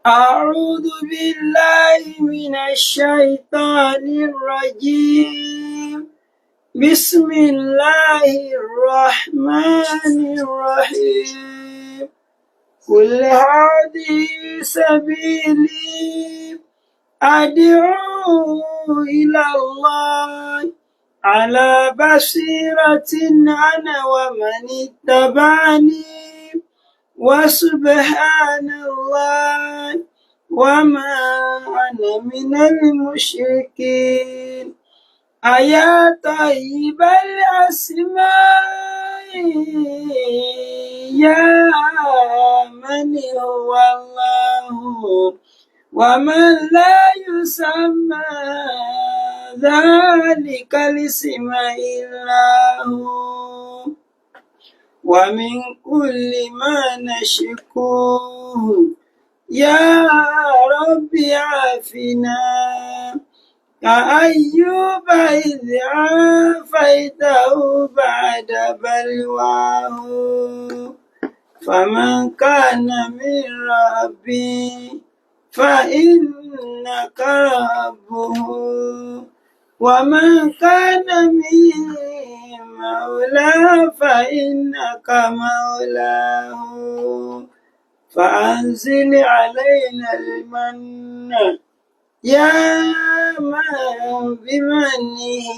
أعوذ بالله من الشيطان الرجيم. بسم الله الرحمن الرحيم. قل هذه سبيلي أدعو إلى الله على بصيرة أنا ومن اتبعني وسبحان الله وما أنا من المشركين. أيا طيب الأسماء يا من هو الله ومن لا يسمى ذلك الاسم إلا هو، ومن كل ما نشكوه يا رب عافنا، كأيوب إذ عافيته بعد بلواه. فمن كان من ربي فإنك ربه، ومن كان من مولى فإنك مولاه. فأنزل علينا المن يا من بمنه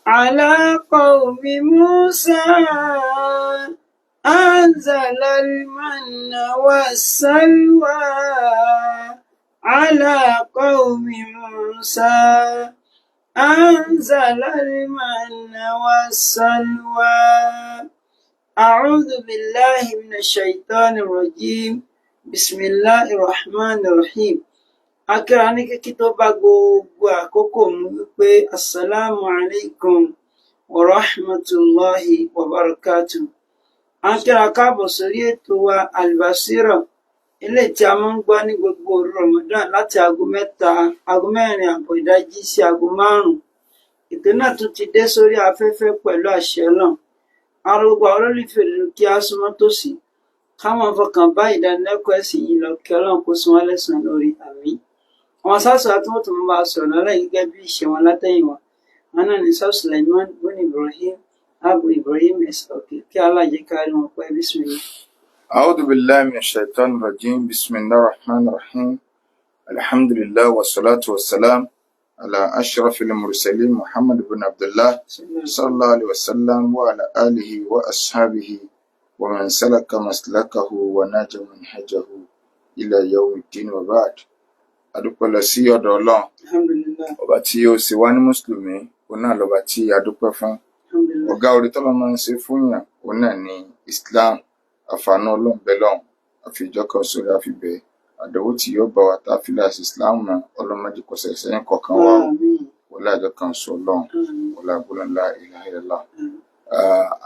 على قوم موسى أنزل المن والسلوى على قوم موسى أنزل المن والسلوى. أعوذ بالله من الشيطان الرجيم. بسم الله الرحمن الرحيم. Akíra ní kíkí tó bá gbogbo àkókò mú wípé assalamu alaikum wa rahmatullahi wa barakatuh. Akíra káàbọ̀ sórí ètò wa Al-Basira, eléyìí tí a máa ń gbọ́ ní gbogbo òru Ramadan láti aago mẹ́rin àbọ̀ ìdájí sí aago 5. Ètò náà tún ti dé sórí afẹ́fẹ́ pẹ̀lú àṣẹ Ọlọ́run. Àwọn gbogbo àwọn olólùfẹ́ ìlú kí á súnmọ́ tòsí, ká máa fọkàn bá ìdánilẹ́kọ̀ọ́ ẹ̀sìn yìí lọ, kí Ọlọ́run kó san wá lẹ́san lórí. Àmín. Àwọn sásùn àti wọ́n tún máa bá a sọ̀rọ̀ lọ́lẹ́ gẹ́gẹ́ bí ìṣe wọn látẹ̀yìnwá. Wọn náà ní Sọ́ọ̀ Sulaiman bin Ibrahim Abu Ibrahim Ẹ̀sọ̀kè, kí Allah jẹ́ ká rí wọn pẹ́. Bismillah. أعوذ بالله من الشيطان الرجيم. بسم الله الرحمن الرحيم. الحمد لله والصلاة والسلام على أشرف المرسلين محمد بن عبد الله صلى الله عليه وسلم وعلى آله وأصحابه ومن سلك مسلكه وناج منهجه إلى يوم الدين وبعد. Adúpẹ́ lọ sí ọ̀dọ̀ Ọlọ́run, Alhamdulillah. ọba tí ó sì wá ní mùsùlùmí, òun náà lọ́ba tí a dúpẹ́ fún. Alhamdulillah. Ọ̀gá orí tọ́lọ́ máa ń ṣe fún yàn, òun náà ni Islam. Àfààní Ọlọ́run bẹ lọ́hùn, àfi ìjọ kan sórí àfibẹ̀. Àdánwò tí yóò bá wa tá a fi láti Islam náà, ọlọ́mọdé kò ṣẹ̀ sẹ́yìn kọ̀ọ̀kan wá o. Àmín. Wọlá àjọ kan sọ Ọlọ́run, Àmín. wọlá àbúrò ńlá ilaha illallah.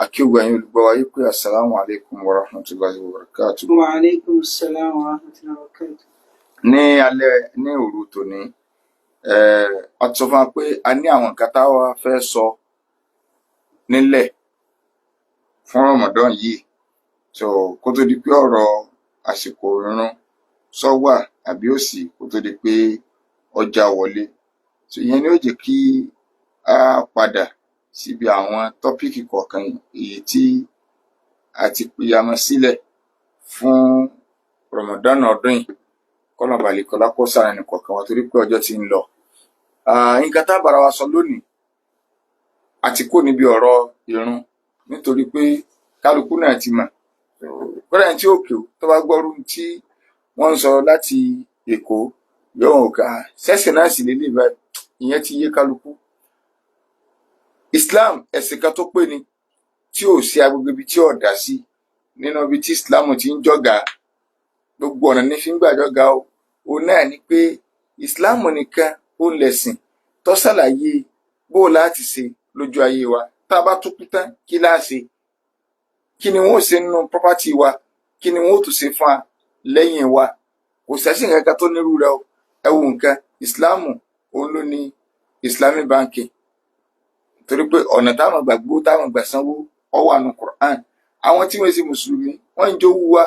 Akíwò ẹ̀yin olùgbọ́ wa yí pé assalamu alaikum wa rahmatullahi wa barakatuh. Wa alaikum assalam wa rahmatullahi wa barakatuh. Ní òru tòní, a ti sọ fún wa pé a ní àwọn nǹkan táwa fẹ́ sọ nílẹ̀ fún Ramadan yìí. So kó tó di pé ọ̀rọ̀ àsìkò ìrun sọ wà àbí òsì, kó tó di pé ọjà wọlé. So ìyẹn ni ó jẹ́ kí a padà síbi àwọn tọ́píìkì kọ̀ọ̀kan èyí tí a ti pìyàmọ́ sílẹ̀ fún Ramadan ọdún yìí. Kọ́nà balẹ̀kọ́lá kó sára ẹnì kọ̀ọ̀kan wa torí pé ọjọ́ ti ń lọ. Nǹkan tá a bára wa sọ lónìí, àti kò níbi ọ̀rọ̀ ìrun nítorí pé kálukú náà ti mọ̀. Kọ́dà ẹni tí ó kéwú tó bá gbọ́rú tí wọ́n ń sọ láti Èkó yóò hàn ká ṣẹ̀ṣẹ̀ náà sì lélẹ̀ báyìí, ìyẹn ti yé kálukú. Islam ẹ̀sìn kan tó pé ni, tí ò sí agbègbè ibi tí ò dá sí. Nínú ibi tí Islam ti ń jọ́gà, gbogbo ọ̀nà ní fi ń gbàjọ́gà o. Òun náà ni pé Islam nìkan ó lẹ̀sìn tó ṣàlàyé bó láti ṣe lójú ayé wa. Tá a bá tún kú tán, kí láá ṣe? Kí ni wọ́n ó ṣe nínú property wa? Kí ni wọ́n ó tún ṣe fún wa lẹ́yìn wa? Kò sẹ́sìn kankan tó nírú rẹ̀ o. Ẹ wo nǹkan, Islam òun ló ní Islamic banking. Torí pé ọ̀nà táwọn gbàgbó táwọn gbà sanwó ó wà nínú Quran. Àwọn tí wọ́n ṣe mùsùlùmí, wọ́n ń jowú wa,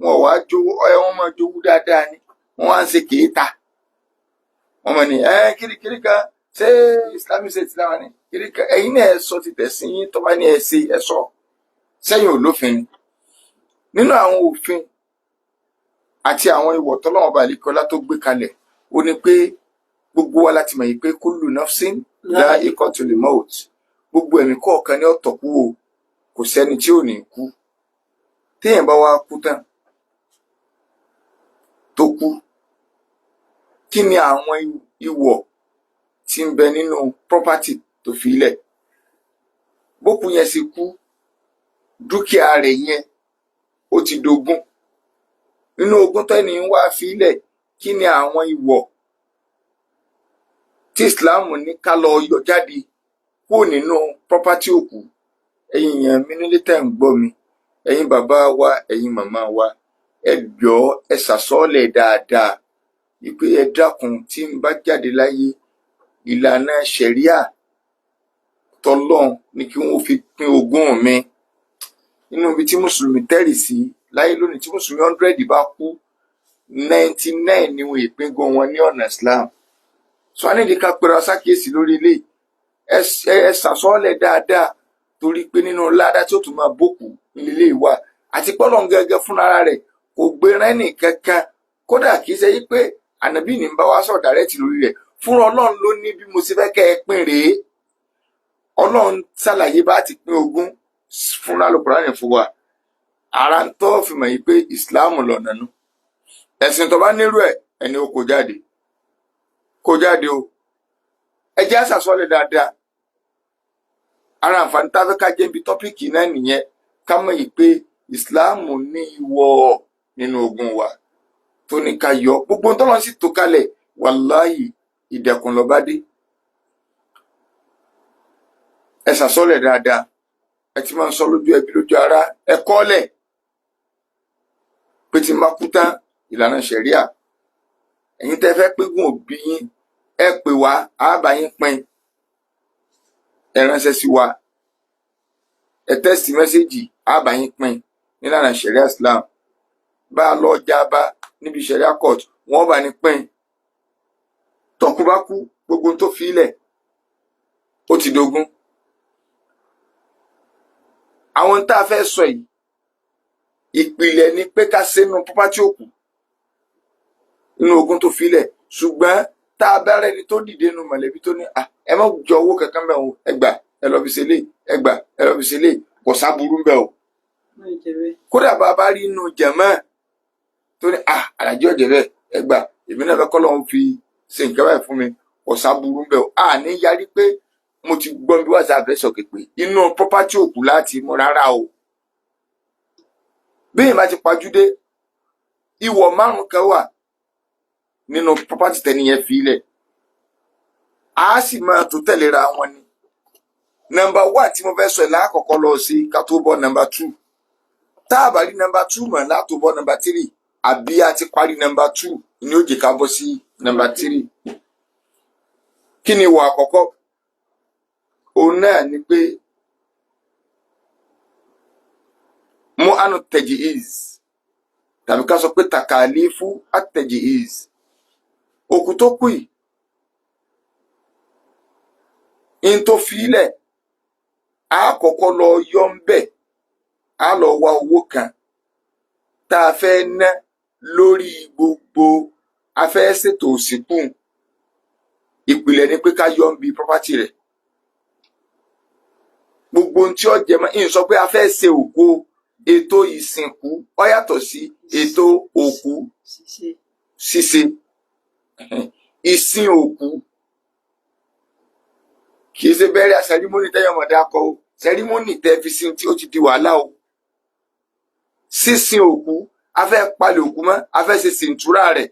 wọn wá jowó ọyọ wọn máa jowú dáadáa ni wọn wá ń ṣe kéèta wọn mọ ní kirikiri kan ṣé Islamic State láwọn ní kirikiri ẹ̀yin náà ẹ sọ ti tẹ̀sìn yín tó bá ní ẹ ṣe ẹ sọ sẹ́yìn olófin ni nínú àwọn òfin àti àwọn ìwọ̀ tọ́lọ́wọ́n bá àlekọ́lá tó gbé kalẹ̀ ó ní pé gbogbo wa láti mọ̀ yìí pé kullu nafsin dha'iqatul maut gbogbo ẹ̀mí kọ̀ọ̀kan ní ọ̀tọ̀ kú o kò sẹ́ni tí ò ní kú téèyàn bá wá kú tán tó kú kí ni àwọn ìwọ̀ tí ń bẹ nínú property tó fi lẹ̀ bókú yẹn sì kú dúkìá rẹ̀ yẹn ó ti dogún nínú ogún tẹ́ni ń wá fi lẹ̀ kí ni àwọn ìwọ̀ tí Islam ní ká lọ yọ jáde kúrò nínú property òkú ẹ̀yin èèyàn mi nílé tẹ́ ń gbọ́ mi ẹ̀yin bàbá wa ẹ̀yin màmá wa ẹ jọ̀ọ́ ẹ ṣàsọ́ọ̀lẹ̀ dáadáa wípé ẹ dákun tí ń bá jáde láyé ìlànà ṣẹ̀ríà tọlọ́run ni kí wọ́n fi pín ogún mi inú ibi tí mùsùlùmí tẹ́rì sí láyé lónìí tí mùsùlùmí 100 bá kú 99 ni wọn ìpíngún wọn ní ọ̀nà Islam so a nídìí ká pera sákèésí lórí ilé ẹ ṣàsọ́ọ̀lẹ̀ dáadáa torí pé nínú ládá tí ó tún máa bókù nílé ìwà àti pọ́lọ̀ gẹ́gẹ́ fúnra rẹ̀ kò gbé rẹ́nì kankan kódà kìí ṣe yí pé ànábì ní bá wá sọ̀rọ̀ dàrẹ́tì lórí rẹ̀ fúnra Ọlọ́run ló ní bí mo ṣe fẹ́ kẹ́ ẹ pín rèé Ọlọ́run ṣàlàyé bá ti pín ogún fúnra Al-Kùránì fún wa ara ń tọ́ fi mọ̀ yí pé Islam lọ̀nà nù ẹ̀sìn tó bá nírú ẹ̀ ẹni ó kó jáde o ẹ jẹ́ àṣàsọ́lẹ̀ dáadáa ara àǹfààní tá a fẹ́ ká jẹ́ ibi tọ́pìkì náà nìyẹn ká mọ̀ yìí pé Islam ní ìwọ̀ nínú ogún wa tó ní ká yọ gbogbo tọ́lọ́ sì tó kalẹ̀ wàláhì ìdẹ̀kùn ló bá dé ẹ ṣàsọ́lẹ̀ dáadáa ẹ ti máa ń sọ lójú ẹbí lójú ara ẹ kọ́lẹ̀ pé tí n bá kú tán ìlànà ṣẹ̀ríà ẹ̀yin tẹ́ fẹ́ pégún òbí yín ẹ pè wá á bá yín pín ẹ ránṣẹ́ sí wa ẹ tẹ́sì mẹ́sẹ́jì á bá yín pín nílànà ṣẹ̀ríà Islam bá a lọ jábá níbi ṣẹ̀ríà court wọ́n bá ní pín tọ́kú bá kú gbogbo tó fi ilẹ̀ ó ti dogún àwọn tá a fẹ́ sọ yìí ìpìlẹ̀ ni pé ká sínú property òkú nínú ogún tó fi ilẹ̀ ṣùgbọ́n tá a bá rẹni tó dìde nínú mọ̀lẹ́bí tó ní ẹ má jọ owó kankan bẹ́ẹ̀ o ẹ gbà ẹ lọ fi ṣe lé ẹ gbà ẹ lọ fi ṣe lé kò sábúrú bẹ́ẹ̀ o kódà bá a bá rí inú jẹ̀mọ́ tó ní àlàjì ọ̀jẹ̀ bẹ́ẹ̀ ẹ gbà èmi náà fẹ́ kọ́ lọ́n fi ṣe nǹkan báyìí fún mi kò sábúrú bẹ́ẹ̀ o ní yarí pé mo ti gbọ́ bí wàá sáfẹ́ sọ pé inú property òkú láti mú rárá o bí ìmọ̀ ti pajúdé ìwọ̀ 5 kan wà nínú property tẹ́ni yẹn fi ilẹ̀ a sì máa tó tẹ̀léra wọn ni number 1 tí mo fẹ́ sọ ẹ̀ lákọ̀ọ́kọ́ lọ sí ká tó bọ́ number 2 tá a bá rí number 2 mọ̀ látò bọ́ number 3 àbí a ti parí number 2 ni ó jẹ́ ká bọ́ sí number 3 kí ni ìwọ̀ àkọ́kọ́ òun náà ni pé mo anu tẹ̀jìíz tàbí ká sọ pé takalifu àtẹ̀jìíz òkú tó kù yìí in tó fi ilẹ̀ a kọ́kọ́ lọ yọ ń bẹ̀ a lọ wá owó kan tá a fẹ́ ná lórí gbogbo a fẹ́ ṣètò òsìnkú ìpìlẹ̀ ni pé ká yọ ń bi property rẹ̀ gbogbo ohun tí ó jẹ mọ́ ìyẹn sọ pé a fẹ́ ṣe òkú ètò ìsìnkú ó yàtọ̀ sí ètò òkú ṣíṣe ìsìn òkú kìí ṣe bẹ́ẹ̀rẹ̀ sẹ́rímọ́nì tẹ́yọ̀mọ̀dé akọ o sẹ́rímọ́nì tẹ́ fi sin tí ó ti di wàhálà o sísìn òkú a fẹ́ palẹ̀ òkú mọ́ a fẹ́ ṣe sìntúrà rẹ̀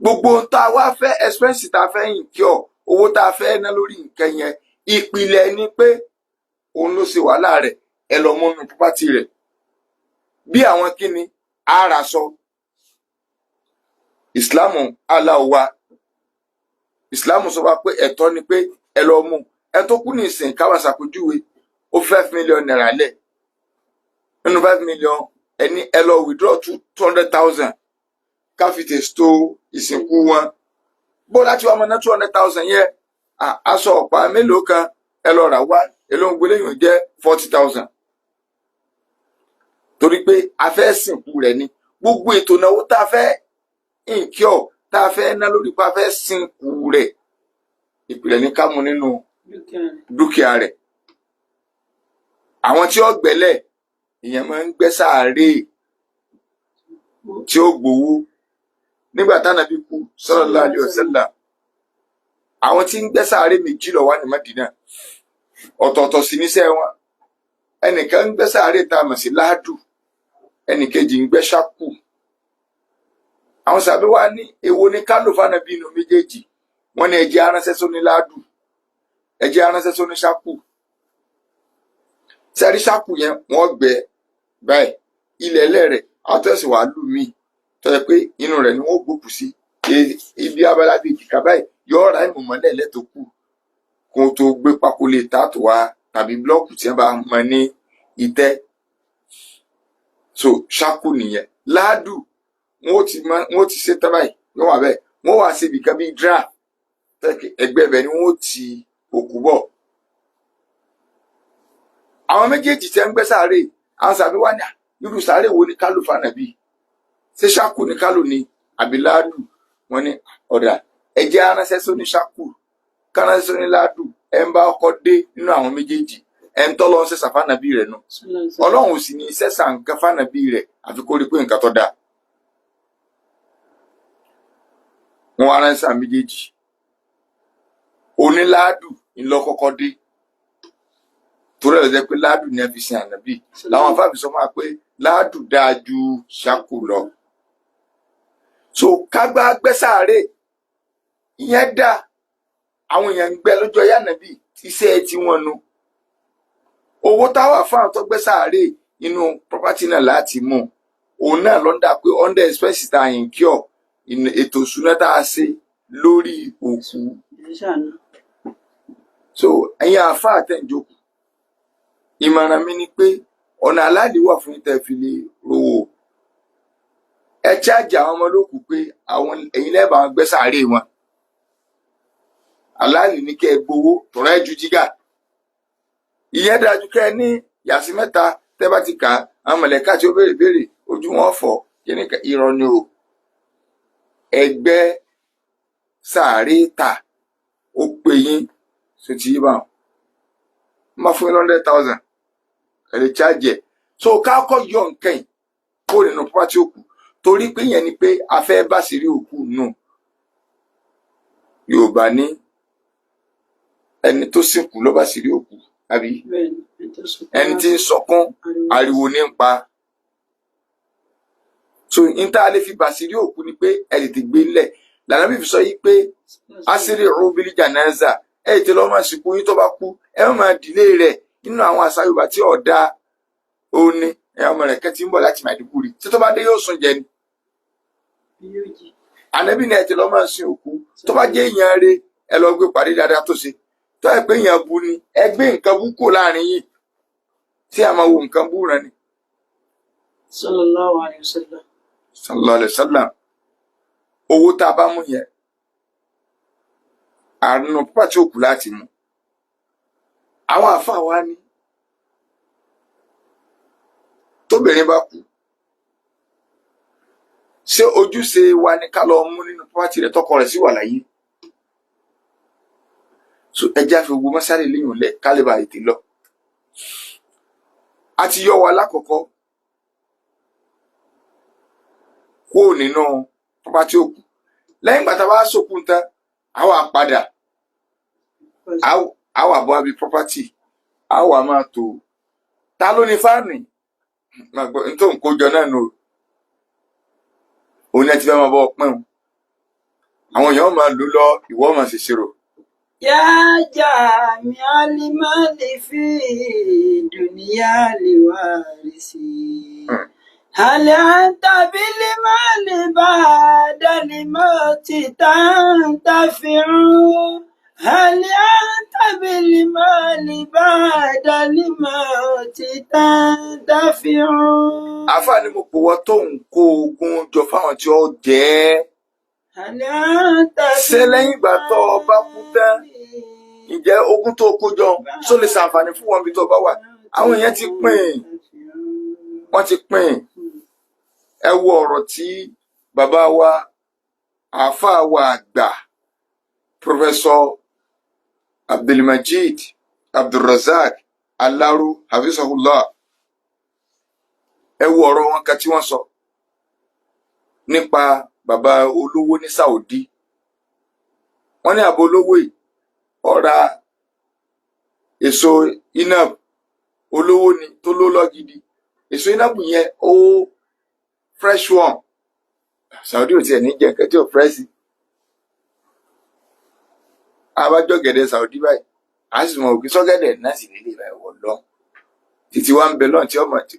gbogbo tá a wá fẹ́ expense tá a fẹ́ yìn kí ọ owó tá a fẹ́ ná lórí nǹkan yẹn ìpìlẹ̀ ni pé òun ló ṣe wàhálà rẹ̀ ẹ lọ mọ́nú property rẹ̀ bí àwọn kíni ara sọ ìsìláàmù aláwa ìsìláàmù sọ wá pé ẹ̀tọ́ ni pé ẹ lọ mú ẹ tó kú ní ìsìn káwá ṣàpèjúwe ó 5 million naira lẹ̀ nínú 5 million ẹni ẹ lọ withdraw 200,000 ká fi tètò ìsìnkú wọn. Bó láti wá mọ ná 200,000 yẹn, aṣọ ọ̀pá mélòó kan ẹ lọ rà wá, èlóńgbé lẹ́yìn jẹ́ 40,000. Torí pé a fẹ́ sìnkú rẹ̀ ni. Gbogbo ètò ìnáwó tá a fẹ́ incur, tá a fẹ́ ná lórí pa fẹ́ sìnkú rẹ̀, ìpìlẹ̀ ní ká mú nínú dúkìá rẹ̀. Àwọn tí ó gbẹ́lẹ̀, ìyẹn máa ń gbẹ́ sàárè tí ó gbowó. Nígbà t'Ànábì kú sallallahu alaihi wasallam, àwọn tí ń gbẹ́ sàárè méjì ló wà ní Mádínà, ọ̀tọ̀ọ̀tọ̀ sí níṣẹ́ wọn. Ẹnìkan ń gbẹ́ sàárè tá a mọ̀ sí láàdù, ẹnìkejì ń gbẹ́ ṣákù. Àwọn sàbí wa ní èwo ni ká lò f'Ànábì inú méjèèjì. Wọ́n ní ẹ jẹ́ á ránṣẹ́ sóní láàdù, ẹ jẹ́ á ránṣẹ́ sóní ṣákù. Sẹ́rí ṣákù yẹn wọ́n gbẹ́ báyìí, ilẹ̀ ẹlẹ́rẹ̀ àtẹ̀sí wàá lù mí tó yẹ pé inú rẹ̀ ni wọ́n gbókù sí. Ibi abala bíi kìkà báyìí yóò ra ìmọ̀mọ́lẹ̀ lẹ́tọ̀ọ́ kù kó tó gbé pákó lè tààtò wá tàbí blọ́ọ̀kù tí wọ́n bá mọ ní ìtẹ́. So ṣákù nìyẹn. Láàdù wọ́n ti ṣe tán báyìí, wọ́n wà bẹ́ẹ̀, wọ́n wà síbi kan bíi dra ẹgbẹ́ bẹ̀ ni wọ́n ti òkú bọ̀. Àwọn méjèèjì tí ń gbẹ́ sàárè, àwọn sàbí wá ní irú sàárè wo ni ká lò f'Ànábì? Ṣé ṣákù ni ká lò ní àbí láàdù? Wọ́n ní ọ̀dà ẹ jẹ́ á ránṣẹ́ sóní ṣákù, ká ránṣẹ́ sóní láàdù. Ẹ ń bá ọkọ̀ dé nínú àwọn méjèèjì, ẹ ń tọ́lọ́ ṣẹ̀ṣà f'Ànábì rẹ̀ nù. Ọlọ́run ò sì ní ṣẹ̀ṣà nǹkan f'Ànábì rẹ̀ àfi kó rí pé nǹkan tó dáa. Wọ́n wá ránṣẹ́ àwọn méjèèjì. Oníláàdù ńlọ kọ́kọ́ dé. Torí ẹ̀ ló jẹ́ pé láàdù ni ẹ fi sin Ànábì. Làwọn afáàbí sọ máa pé láàdù dáa ju ṣákù lọ. So kágbá gbẹ́ sàárè ìyẹn dá. Àwọn èèyàn ń gbẹ́ lọ́jọ́ ayé Ànábì, iṣẹ́ tí wọ́n nu. Owó táwà fáwọn tó gbẹ́ sàárè inú property náà láti mú. Òun náà ló ń dà pé under expenses tá a incur, ètò ìṣúná tá a ṣe lórí òkú. So ẹ̀yin àáfàá àtẹ̀jókòó, ìmọ̀ràn mi ni pé ọ̀nà aláàlí wà fún ìtẹ̀fìlẹ̀ rówó. Ẹ chájì àwọn ọmọ olókùú pé àwọn ẹ̀yin lẹ́bàá wọn gbẹ́ sàárè wọn. Aláàlí ní kẹ́ ẹ gbowó tọ̀rọ̀ ẹ ju jígà. Ìyẹn dájú kẹ́ ẹ ní yàsí mẹ́ta tẹ́ bá ti kà á, àwọn mọ̀lẹ́ká tí ó béèrè ojú wọn fọ̀ kí ni irọ́ ni o. Ẹgbẹ́ sàárè tà ó pè yín ṣe ti yí bá wọn. Má fún yín 100,000 ẹ lè chájì ẹ̀. So ká kọ́ yọ nǹkan yìí kó nínú pátí òkú, torí pé yẹn ni pé a fẹ́ bá sí rí òkú nù. Yorùbá ní ẹni tó sìnkú ló bá sí rí òkú, àbí ẹni tí ń sọkún ariwo ní ń pa. So n tá a lè fi bá sí rí òkú ni pé ẹ lè ti gbé lẹ̀. L'Ànábì fi sọ yìí pé asri'u bil janaza, ẹ ti lọ́ máa sìnkú yín tó bá kú, ẹ má máa dìlé rẹ̀. Nínú àwọn àṣà Yorùbá tí ọ̀dà òní ọmọ rẹ̀ kẹ́ ti ń bọ̀ láti Maiduguri, tí tó bá dé yóò sùn jẹ ni. Ànábì ní ẹ ti lọ́ máa sin òkú, tó bá jẹ́ èèyàn rẹ̀ ẹ lọ gbé pàdé dáadáa tó ṣe. Tó ẹ pé èèyàn bu ni, ẹ gbé nǹkan bú kò láàrin yìí tí a máa wo nǹkan bú rẹ ni. Sallallahu alaihi wasallam. Sallallahu alaihi wasallam. Owó tá a bá mú yẹn, àrùn pàtí òkú láti mú. Àwọn àfáà wa ní tóbìnrin bá kú, ṣé ojúṣe wa ni ká lọ mú nínú pàtí rẹ̀ tọkọ rẹ̀ sí wà láyé? So ẹjẹ́ àfi gbogbo mọ́sálẹ̀ léyìn lẹ̀ ká lè bá ètè lọ. A ti yọ wa lákọ̀ọ́kọ́ kúrò nínú pàtí òkú. Lẹ́yìn ìgbà tá a bá sòkú tán, a wá padà, a wá bọ́ àbí property, a wá máa tò. Ta ló ní fáànì? Nítorí nǹkan jọ náà nù. Òun ni ẹ ti fẹ́ máa bọ́ ọpẹ́ wọn. Àwọn èèyàn máa lò lọ, ìwọ máa ṣèṣirò. يا جامع المال في دنيا الوارثين هل أنت بالمال بعد الموت تنتفع هل أنت بالمال بعد الموت تندفع àfáà ni mo pò wọ́n tó ń kó ogun jọ fáwọn tí ó jẹ́ هل أنت ṣé lẹ́yìn ìgbà tó o bá kú tán ǹjẹ́ ogun tó kó jọ só lè ṣàǹfààní fún wọn bí tó bá wà àwọn èèyàn ti pín wọ́n ti pín ẹ wo ọ̀rọ̀ tí bàbá wa àáfàá wa àgbà Professor Abdulmajid Abdulrazak Alaro hafizahullah ẹ wo ọ̀rọ̀ wọn kan tí wọ́n sọ nípa bàbá olówó ní Saudi wọ́n ní àbò olówó yìí ó ra èso inab olówó ni tó ló lọ gidi èso inab yẹn ó fresh one Saudi ò tiẹ̀ ní jẹ nǹkan tí ò fresh abájọ gẹ̀dẹ̀ Saudi báyìí a sì mọ òkè sọ́gẹ̀dẹ̀ náà sì nílé ìbáyìí wọ̀ lọ títí wá ń bẹ lọ́n tí ọmọ tí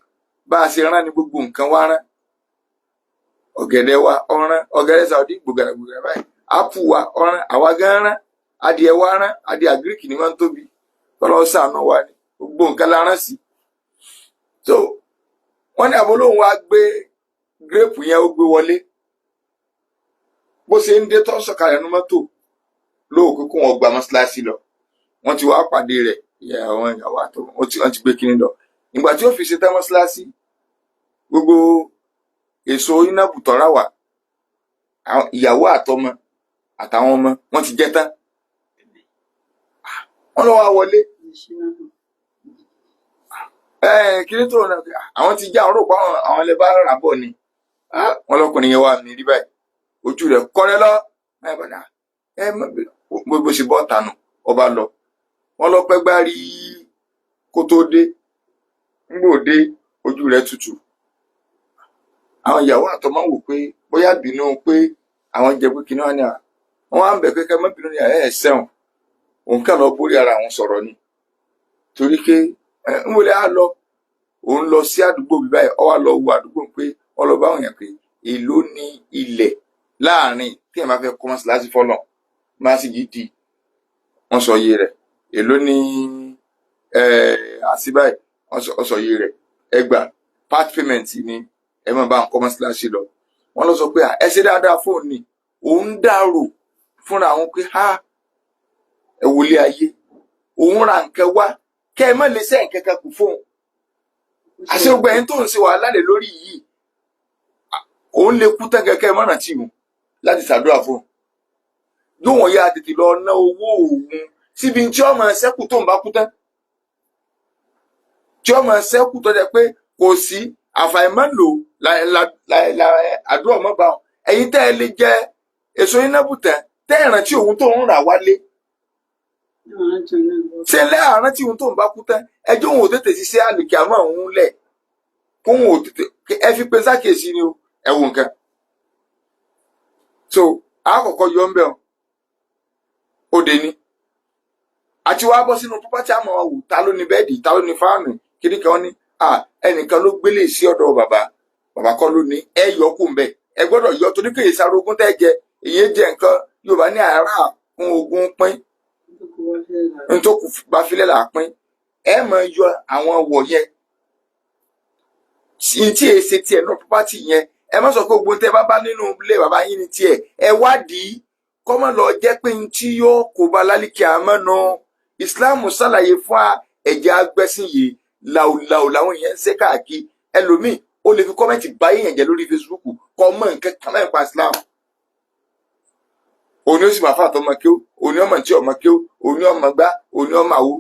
bá a ṣe rán ní gbogbo nǹkan wá rán ọ̀gẹ̀dẹ̀ wa ọ̀rán ọ̀gẹ̀dẹ̀ Saudi gbogbo báyìí ápù wa ọ̀rán àwa gan rán adìẹ wa rán adìẹ àgíríkì ni wọ́n ń tóbi kọ́lọ́ sàánú wa ni gbogbo nǹkan la rán sí so wọ́n ní àbólóhùn wa gbé gírèpù yẹn ó gbé wọlé bó ṣe ń dé tó sọ̀kalẹ̀ ní mọ́tò lóòkú kó wọn gba mọ́ṣáláṣí lọ wọ́n ti wá pàdé rẹ̀ àwọn ìyàwó àtọ wọ́n ti gbé kinní lọ ìgbà tí ó fi ṣe tán mọ́ṣáláṣí gbogbo èso inábù tọ́ra wà ìyàwó àtọmọ àtàwọn ọmọ wọ́n ti jẹ tán wọ́n lọ wá wọlé kinní tó rẹ àwọn ti já ọ̀rọ̀ pa àwọn ẹlẹbà rà bọ̀ ni wọ́n lọkùnrin yẹn wà ní rí báyìí ojú rẹ̀ kọrẹ lọ bó ṣe bọ́ tànù ọba lọ wọ́n lọ pẹ́ gbá rí kó tó dé ńgbò dé ojú rẹ̀ tutù àwọn ìyàwó àtọmọ wò pé bóyá bínú pé àwọn jẹ pé kinní wọn ni àwọn à ń bẹ kẹkẹ mọ bínú ni sẹwọn òun kàn lọ bórí ara àwọn sọ̀rọ̀ ni torí pé ń wọlé á lọ òun lọ sí àdúgbò bí báyìí ọ wá lọ wo àdúgbò pé ọlọba àwọn yẹn pé èló ní ilẹ̀ láàrin tí ẹ máa fẹ́ kọ́ mọ́ṣáláṣí fọlọ máa sì gidi wọ́n sọ iye rẹ̀ èló ní àṣìbáyìí wọ́n sọ iye rẹ̀ ẹgbà part payment ni ẹ máa bá ń kọ́ mọ́ṣáláṣí lọ wọ́n lọ sọ pé ẹ ṣe dáadáa fóònù ni òun dàrò fúnra àwọn pé ẹ wọlé ayé òun ra nǹkan wá kẹ ẹ má lè ṣe nǹkan kan kù fóun àṣẹ gbogbo ẹni tó ń ṣe wàhálà lè lórí yìí òun lè kú tán kẹkẹ mọ́ràn tì mú láti ṣàdúrà fóun yóò wọ́n yá tètè lọ ná owó òun síbi tí ọmọ ṣẹ́kù tó ń bá kú tán tí ọmọ ṣẹ́kù tó jẹ pé kò sí àfàìmọ́ lò àdúrà mọ́ bá wọn ẹ̀yin tẹ́ ẹ lè jẹ èso inábùtẹ́ tẹ́ ẹ rántí òun tó ń rà wálé ṣe lẹ́ àrántí òun tó ń bá kú tán ẹjọ́ òun ò tètè ṣiṣẹ́ àlèkè àmọ́ òun lẹ̀ kó òun ò tètè ẹ fi pe sákèsí ni o ẹ wo nǹkan so àkọ́kọ́ yọ ń bẹ̀ ọ́ òde ni àti wàá bọ́ sínú pọ́pátì àmọ́ wò ta ló ní bẹ́ẹ̀dì ta ló ní fáànù kiri kan ní ẹnìkan ló gbélé sí ọ̀dọ̀ bàbá kọ́ ló ní ẹ yọ kù ń bẹ̀ ẹ gbọ́dọ̀ yọ torí kéye sáré ogún tẹ́ jẹ èyí jẹ nǹkan Yorùbá ní àárá kún ogún pín nítorí bá filẹ̀ là pín ẹ máa yọ àwọn wọ̀ yẹn tí èyí ṣe tiẹ̀ náà pọ́pátì yẹn ẹ má sọ pé ogun tẹ́ bá nínú ilé bàbá yín ni tiẹ̀ ẹ wádìí kọ́mọ lọ jẹ́ pé ní tí yóò kó bá lálìkí àmọ́nà ìsìláàmù ṣàlàyé fún ẹ̀jẹ̀ agbẹ́sìn yìí làwùlàwù làwọn èèyàn ń ṣe káàkiri ẹlòmíì ó lè fi kọ́mẹ̀ntì bá èèyàn jẹ́ lórí Facebook kọ́ mọ́ nǹkan kan mẹ́rin pa ìsìláàmù òní ó sì máa fà tó ọmọ kéwú òní ọmọ tí ọmọ kéwú òní ọmọ gbá òní ọmọ àwo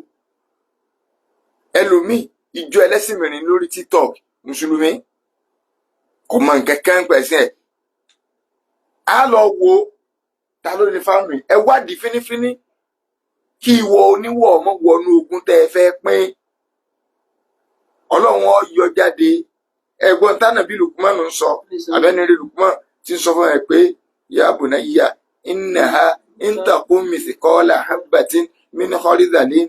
ẹlòmíì ìjọ ẹlẹ́sìn mìíràn lórí TikTok mùsùlùmí kò mọ nǹkan kan pẹ̀sẹ̀ ẹ̀ á lọ wo ta ló ní fáànù yìí ẹ wádìí fínífíní kí ìwọ oníwọ ọmọ wọnú ogun tẹ́ ẹ fẹ́ pín Ọlọ́run ó yọ jáde ẹ̀gbọ́n tánà bí Lukman ń sọ abẹnirí Lukman ti ń sọ fún ẹ pé ya bunayya innaha in taqum mithqala habbatin min khardalin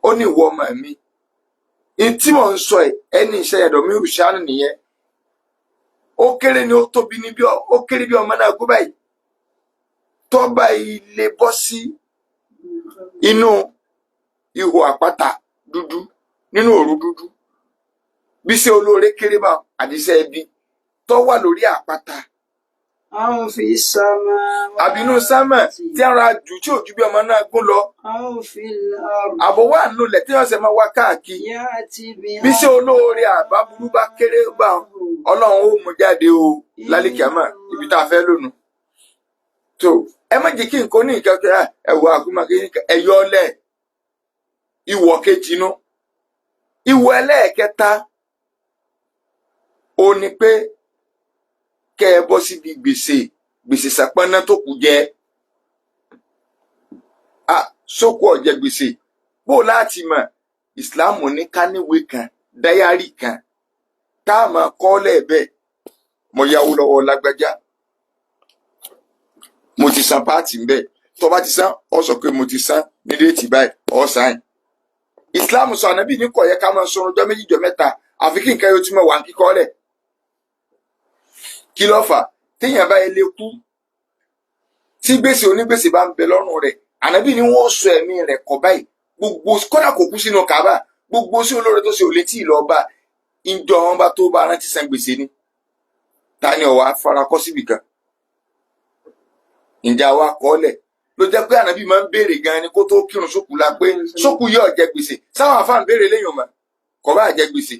ó ní ìwọ ọmọ mi tí mò ń sọ ẹni iṣẹ́ ẹ̀dọ̀ mi rùṣánù nìyẹn ó kéré ni ó tóbi ní bí ó kéré bí ọmọ náà gbó báyìí tó bá ilé bọ́ sí inú ihò àpáta nínú òru dúdú bí ṣe olóore kéré bá àdìsẹ́ ẹbí tó wà lórí àpáta أو في السماوات àbínú sámà tí ara jù tí òjú bí ọmọ náà gún lọ أو في الأرض àbọ̀ wà nulẹ̀ tí wọ́n ṣe máa wá káàkiri يأتي بها bí ṣe olóore àbábúrú bá kéré bá ọlọ́run ó mú jáde o lálìkíámà ibi tá a fẹ́ lónìí tó ẹ má jẹ́ kí nǹkan ní nǹkan kẹ́ ẹ̀wọ̀ àgùnmọ̀kẹ́ ẹ̀yọ́ ọlẹ̀ ìwọ̀ kejì nú ìwọ̀ ẹlẹ́ẹ̀kẹta ó ní pé kẹ́ ẹ bọ́ síbi gbèsè sàpọ́nná tó kù jẹ sókù ọ̀jẹ̀ gbèsè bó láti mọ̀ ìsìláàmù ní káníwé kan dáyárì kan tá a máa kọ́ lẹ́ẹ̀bẹ̀ mo yáwó lọ́wọ́ lágbájá mo ti san páàtì ń bẹ̀ tó bá ti san ọ sọ pé mo ti san ní déètì báyìí ọ sáìn ìsìláàmù sọ ànábì ní kò yẹ ká máa sọ̀rọ̀ ọjọ́ méjì ọjọ́ mẹ́ta àfi kí nǹkan yóò ti mọ̀ wà ń kíkọ́ lẹ̀ kí ló fà téèyàn bá ilé kú tí gbèsè onígbèsè bá ń bẹ lọ́rùn rẹ̀ ànábì ni wọ́n sọ ẹ̀mí rẹ̀ kọ̀ báyìí gbogbo kódà kò kú sínú Kábà gbogbo sí olóore tó ṣe ò létí ìlọ ọba ìjọ wọn bá tó bá rántí san gbèsè ni ta ni ọwọ́ afarakọ́ síbì kan ìjà wa kọ́lẹ̀ ló jẹ́ pé ànábì máa ń béèrè gan ni kó tó kírun sókù la pé sókù yóò jẹ gbèsè sáwọn àfáà ń béèrè léyìn ọmọ kò bá jẹ gbèsè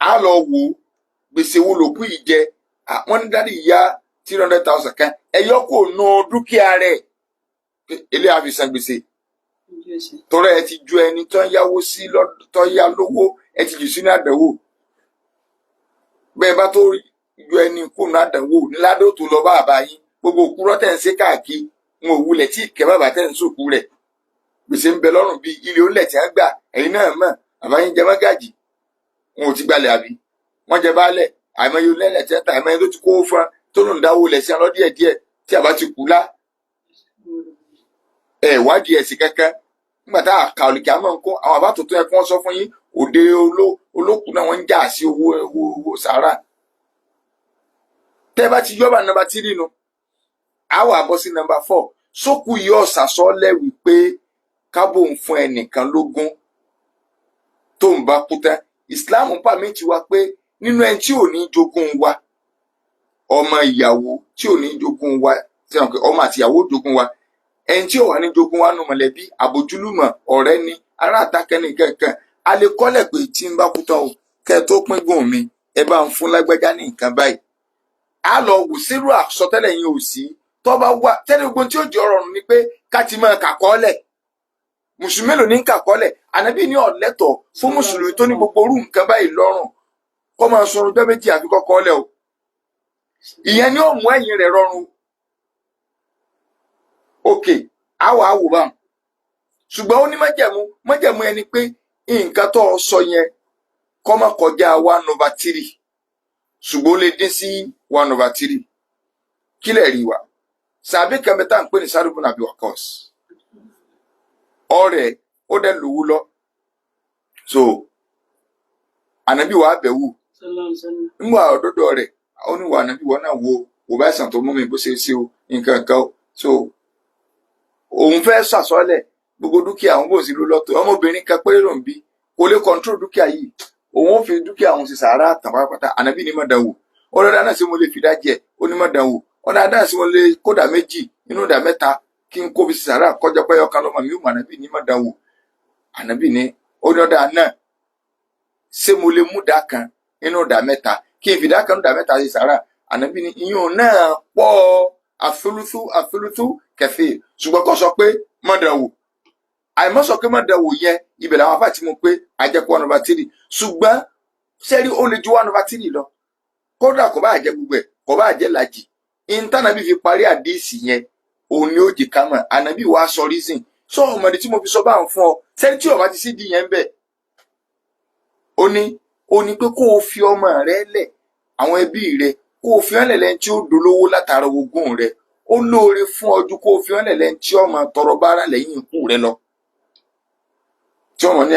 á lọ wò ó gbèsè wo lòkú yìí jẹ wọn ní dáàdi ìyá 300,000 kan ẹyọ kò ná dúkìá rẹ̀ ilé àfisàn gbèsè tọrọ ẹ ti ju ẹni tó ń yáwó sí tó yá lówó ẹ ti jù sínú àdánwò bẹ́ẹ̀ bá tó ju ẹni kùnú àdánwò níládó tó lọ bá àbá yín gbogbo òkúrọ tẹ̀ ń ṣe káàkiri wọn ò wulẹ̀ tí ìkẹ́ bàbá tẹ̀ ń sòkú rẹ̀ gbèsè ń bẹ lọ́rùn bíi ilé onílẹ̀ tí wọ́n gbà ẹ̀yin náà mọ̀ àbáyín jẹ mọ́gàjì wọn ò ti gbalẹ̀ àbí wọ́n jẹ baálẹ̀ àìmọye onílẹ̀ tí wọ́n ta àìmọye tó ti kó fún tó lòun dáwó lẹ̀ sí ọ díẹ̀díẹ̀ tí àbá ti kú lá wádìí ẹ̀sìn kankan nígbà tá a kà òlìkà mọ̀ nǹkan àwọn àbá tó tó yẹ kí wọ́n sọ fún yín òde olókùn náà wọ́n ń jà sí owó sàárà tẹ́ bá ti yọ́bà nọ́mbà 3 nu á wà bọ́ sí nọ́mbà 4 sókù yìí ọ̀sàsọ́lẹ̀ wípé kábò ń fún ẹnìkan lógún tó ń bá kú tán ìsìláàmù pàmìtì wa pé nínú ẹni tí ò ní jogún wa ọmọ ìyàwó tí ò ní jogún wa ọmọ àti ìyàwó jogún wa ẹni tí ò wà ní jogún wa nù mọ̀lẹ́bí àbójúlùmọ̀ ọ̀rẹ́ ni ará àtàkẹ́ni kankan a lè kọ́lẹ̀ pé tí ń bá kú tán o kẹ́ ẹ tó pín gùn mi ẹ bá ń fún lágbájá ní nǹkan báyìí a lọ wò sírú àsọtẹ́lẹ̀ yín ò sí tó bá wà tẹ́lẹ̀ gbogbo tí ó jẹ́ ọ̀rọ̀ ni pé ká ti máa kàkọ́lẹ̀ mùsùlùmí mélòó ní kàkọ́lẹ̀ ànábì ní ọ̀lẹ́tọ̀ fún mùsùlùmí tó ní gbogbo orú nǹkan báyìí lọ́rùn kó máa sọ ọjọ́ méjì àfi kọ́kọ́lẹ̀ o ìyẹn ni ó mú ẹ̀yìn rẹ̀ rọrùn òkè àwọ̀ àwò bá ṣùgbọ́n ó ní májẹ̀mú ẹni pé nǹkan tó sọ yẹn kó má kọjá 1/3 ṣùgbọ́n ó lè dín sí 1/3 kílẹ̀ rí wa sàbí kẹmẹta ń pè ní sáré bùnà bí wàkọ́s ọ̀rẹ́ ó dẹ̀ lówó lọ so ànábì wàá bẹ̀ wò nígbà ọ̀dọ́dọ̀ rẹ̀ ó ní wà ànábì wọn náà wò bá ẹ̀sán tó mú mi bó ṣe ṣe o nǹkan kan o so òun fẹ́ sàsọ́lẹ̀ gbogbo dúkìá àwọn bó sì ló lọ́tọ̀ ọmọbìnrin kan péré ló ń bí kò lè kọ́ńtrol dúkìá yìí òun ó fi dúkìá òun sì sàárà tàn pátápátá ànábì ní má dánwò ọlọ́dà náà sí mo lè fi dájẹ́ ó ní má dánwò ọ̀dà náà sí mo lè kódà méjì inú ìdá mẹ́ta kí n kó fi sàárà kọjá pé ọkàn lọ́mọ mi ò mọ ànábì ní má dánwò ànábì ní ọ̀dà náà ṣé mo lè mú dá kan inú ìdá mẹ́ta kí n fi dá kan inú ìdá mẹ́ta sí sàárà ànábì ní iyún náà pọ̀ àfẹlútú kẹfì ṣùgbọ́n kò sọ pé má dánwò àìmọ́ sọ pé má dánwò yẹn ibẹ̀ làwọn afá tí mo pé àjẹpọ̀ 1/3 ṣùgbọ́n sẹ́rí ó lè ju 1/3 lọ kódà kò bá jẹ gbogbo ẹ̀ kò bá jẹ làjì ìntànàbí fi parí àdéhìsì yẹn òun ni ó jì ká mọ̀ ànábì wàá sọ rísìn sọ ọmọdé tí mo fi sọ bá ń fún ọ sẹ́rí tí ọba ti sí di yẹn bẹ́ẹ̀ ó ní pé kó o fi ọmọ rẹ lẹ̀ àwọn ẹbí rẹ kó o fi ọ́nlẹ̀ lẹ́ni tí ó dolówó látara ogún rẹ ó lóore fún ọdún kó o fi ọ́nlẹ̀ lẹ́ni tí ọmọ tọrọ bára lẹ́yìn ikú rẹ lọ tí ọmọ ní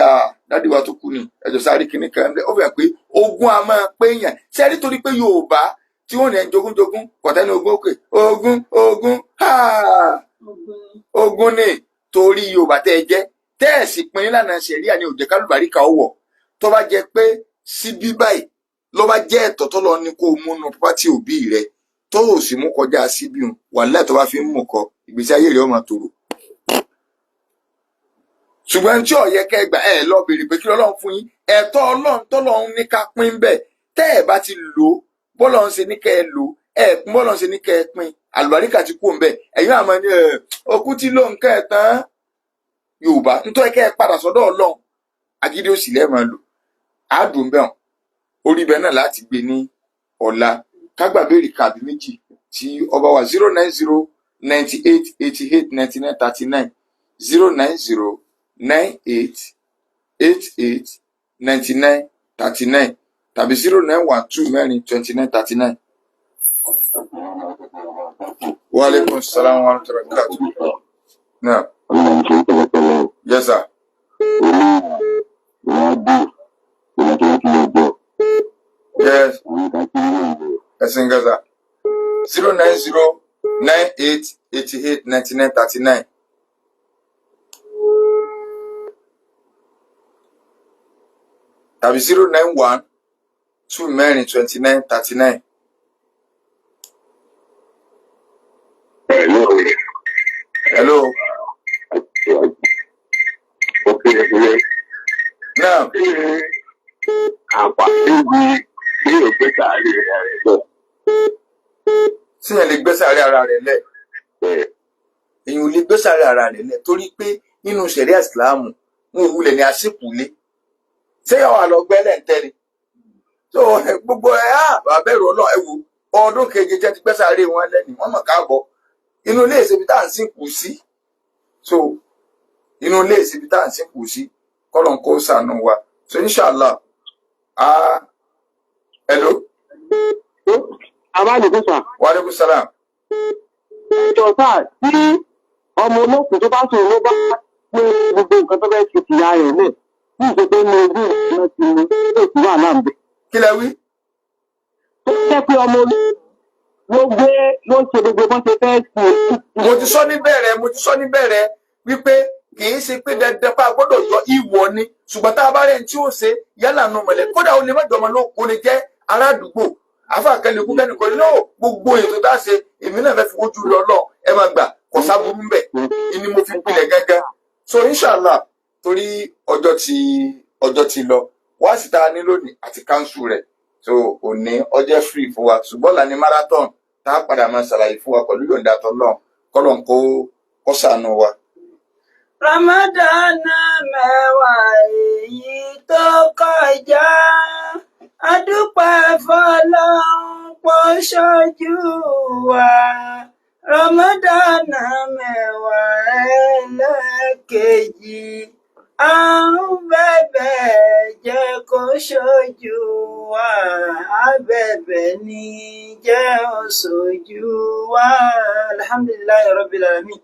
dádì wa tó kú ni ẹjọ sáré kìíní kan ó fẹ́ pé ogún a máa pé yàn sẹ́rí torí pé Yorùbá tí wọ́n ní ẹ̀ jogúnjogún kọ̀tẹ́ni ogún òkè ogún ogún ni torí Yorùbá tẹ́ ẹ jẹ́ tẹ́ẹ̀sì pin nílànà ṣẹ̀ríà ni òjẹ́ kálùbáríkà ó wọ̀ tó bá jẹ́ pé síbí báyìí ló bá jẹ́ ẹ̀tọ́ tó lọ ní kó o múnú pátì òbí rẹ tó o sì mú kọjá síbí un wàláhì tó bá fi ń mú kọ ìgbésí ayé rẹ ó máa tòrò. ṣùgbọ́n tí ó yẹ kẹ́ gbà ẹ̀ lọ bèrè pé kí Ọlọ́run fún yín ẹ̀tọ́ Ọlọ́run tọ́lọ́run ní ká pín bẹ́ẹ̀ tẹ́ ẹ̀ bá ti lò ó bọ́lọ́run ṣe ní kẹ́ ẹ lò ẹ̀ pín bọ́lọ́run ṣe ní kẹ́ ẹ pín àlùbáríkà ti kú òǹbẹ̀ ẹ̀yin àmọ́ ní òkú tí ló ń kẹ́ ẹ̀ tán Yorùbá nítorí kẹ́ ẹ padà sọ́dọ̀ Ọlọ́run agídí òsì lẹ́ẹ̀mọ́ lò àádùn bẹ́ẹ̀ orí bẹ́ẹ̀ náà láti gbé ní ọ̀la kágbà béèrè kàbí méjì tí ọba wa 09098889939 09098889939 tàbí 091242939. Wa alaikum salam wa rahmatullahi wa barakatuh. Náà. Yes, sir. Yes. Ẹ̀sìn Gaza. 09098889939. Tàbí 091242939. Hello. Now. Sí ẹ lè gbé sáré ara rẹ̀ lẹ̀. Èyàn ò lè gbé sáré ara rẹ̀ lẹ̀ torí pé nínú ṣẹ̀ríà Ìsìláàmù wọn ò wulẹ̀ ní àṣìkùlé. Ṣé àwọn àlọ́gbẹ́lẹ̀ ń tẹ́lẹ̀? So gbogbo àbẹ̀rù Ọlọ́run ẹ wò ọdún keje jẹ́ ti gbé sáré wọn lẹ́nu wọ́n mọ̀ káàbọ̀. Inú ilé ìṣèbí tá à ń sìnkú sí. So inú ilé ìṣèbí tá à ń sìnkú sí kọ́lọ́n kó ṣàánú wa. So inshallah hello. Àbálòkú sà. Wa alaikum salam. Ẹjọ́ sáà tí ọmọ olókùn tó bá sọ ló bá pé gbogbo nǹkan tó bẹ́ẹ̀ ti fìyà rẹ̀ lẹ̀ ní ìṣèpé ní ojú ìṣúná ti ní tó sì wà náà bẹ̀. Kí lẹ wí? Tó jẹ́ pé ọmọ ló gbé ló ṣe gbogbo bọ́n ṣe fẹ́ sí i. Mo ti sọ níbẹ̀rẹ̀ wípé kì í ṣe pé dandan pa gbọ́dọ̀ yọ ìwọ ni ṣùgbọ́n tá a bá rẹ̀ tí ó ṣe yálà nù mọ̀lẹ́ kódà ó lè má jọmọ ló kó lè jẹ́ ará àdúgbò afáàkẹ́lẹ̀ ikú kẹ́nìkan ní gbogbo ètò tá a ṣe èmi náà fẹ́ fi ojú lọ lọ ẹ máa gbà kò sábúrú ń bẹ̀ ni mo fi pilẹ̀ gángan. So inshallah torí ọjọ́ ti lọ wá sí ta ní lónìí àti káńsù rẹ̀ so òní ọjọ́ free fún wa ṣùgbọ́n là ní marathon tá a padà máa ṣàlàyé fún wa pẹ̀lú yọ̀ǹda tọ́lọ́ kọ́lọ́n kó ṣàánú wa. Ramadana mẹ́wàá èyí tó kọjá adúpẹ́ fọ́lọ́run pọ̀ ṣojú wa. Ramadana mẹ́wàá ẹlẹ́kejì à ń bẹ̀bẹ̀ jẹ́ kó ṣojú wa. Abẹ̀bẹ̀ ni jẹ́ ó ṣojú wa. Alhamdulillahi Rabbil Alamin.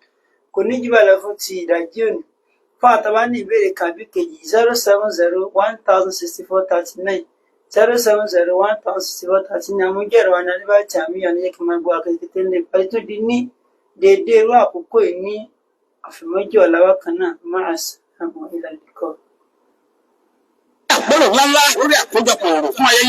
Kò ní jù bẹ́ẹ̀ lọ fún ti ìdájí òní. Fún àtàwọn ní ìbéèrè kàbí kejì 070-1064-39 070-1064-39 àmújẹ̀rọ wa ní alibáàtì àmúyàn ní yẹ kí n máa gbọ́ akẹ́kẹ́ ní ìpàdé tó di ní déédéé irú àkókò yìí ní àfẹ̀mọ́jọ́ ọ̀làwà kan náà mars àwọn ìlànà ìkọ́. Àpérò ńláńlá lórí àkójọpọ̀ ọ̀rọ̀ fún ayẹyẹ.